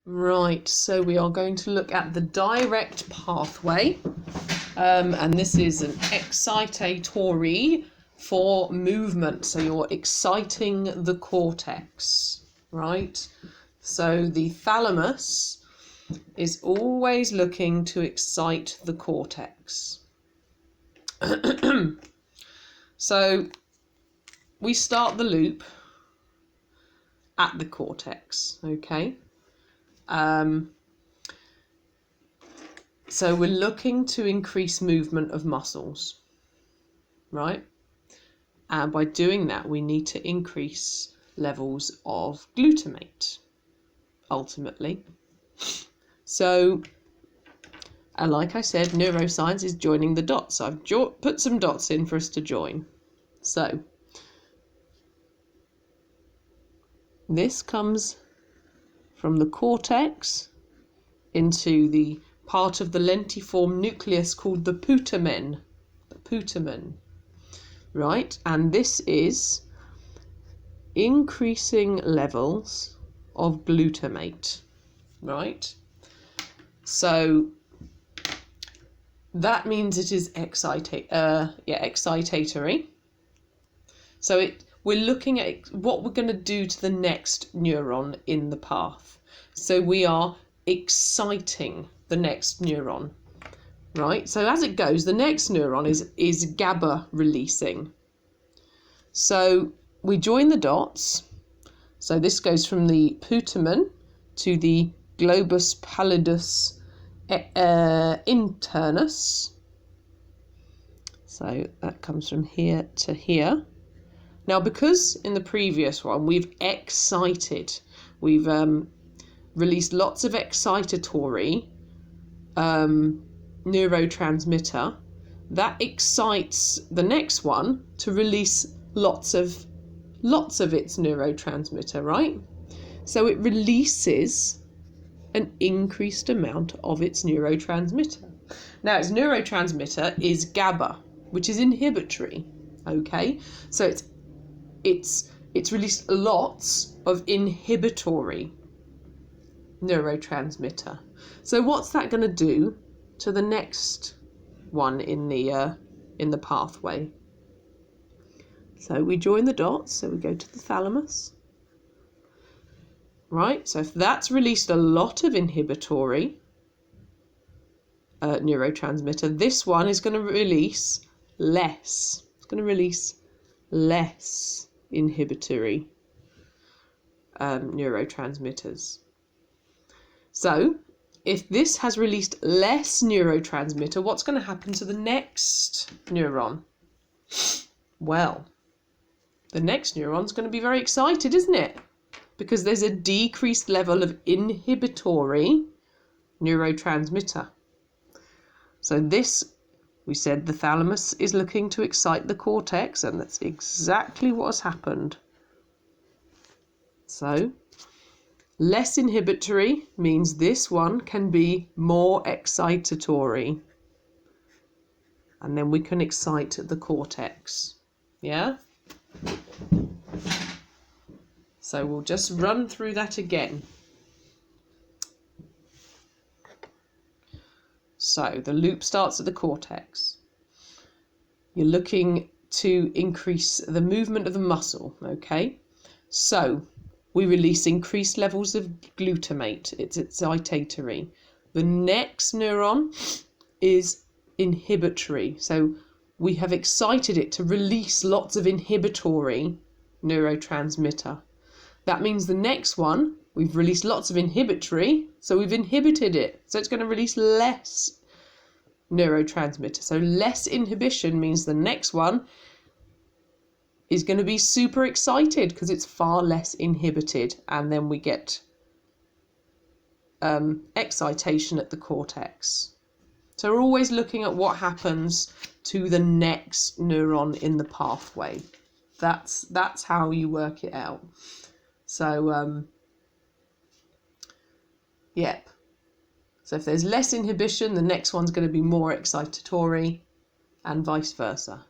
Right, so we are going to look at the direct pathway, and this is an excitatory for movement. So you're exciting the cortex, right? So the thalamus is always looking to excite the cortex. So we start the loop at the cortex, okay? So we're looking to increase movement of muscles, right? And by doing that, we need to increase levels of glutamate, ultimately. So, and like I said, neuroscience is joining the dots. So I've put some dots in for us to join. So, this comes from the cortex into the part of the lentiform nucleus called the putamen. The putamen, right? And this is increasing levels of glutamate, right? So that means it is excitatory. So we're looking at what we're going to do to the next neuron in the path. So we are exciting the next neuron, right? So as it goes, the next neuron is GABA releasing. So we join the dots. So this goes from the putamen to the globus pallidus internus. So that comes from here to here. Now, because in the previous one we've released lots of excitatory neurotransmitter, that excites the next one to release lots of its neurotransmitter, right? So it releases an increased amount of its neurotransmitter. Now, its neurotransmitter is GABA, which is inhibitory, okay? So it's released lots of inhibitory neurotransmitter. So what's that going to do to the next one in the pathway? So we join the dots, so we go to the thalamus, right? So if that's released a lot of inhibitory neurotransmitter, this one is going to release less. It's going to release less inhibitory neurotransmitters. So if this has released less neurotransmitter, what's going to happen to the next neuron? Well, the next neuron's going to be very excited, isn't it? Because there's a decreased level of inhibitory neurotransmitter. So this, we said the thalamus is looking to excite the cortex, and that's exactly what has happened. So less inhibitory means this one can be more excitatory. And then we can excite the cortex. Yeah? So we'll just run through that again. So the loop starts at the cortex. You're looking to increase the movement of the muscle, okay? So we release increased levels of glutamate. It's excitatory. The next neuron is inhibitory. So we have excited it to release lots of inhibitory neurotransmitter. That means the next one, we've released lots of inhibitory, so we've inhibited it. So it's going to release less neurotransmitter. So less inhibition means the next one is going to be super excited because it's far less inhibited, and then we get excitation at the cortex. So we're always looking at what happens to the next neuron in the pathway. That's how you work it out. So yep. So if there's less inhibition, the next one's going to be more excitatory, and vice versa.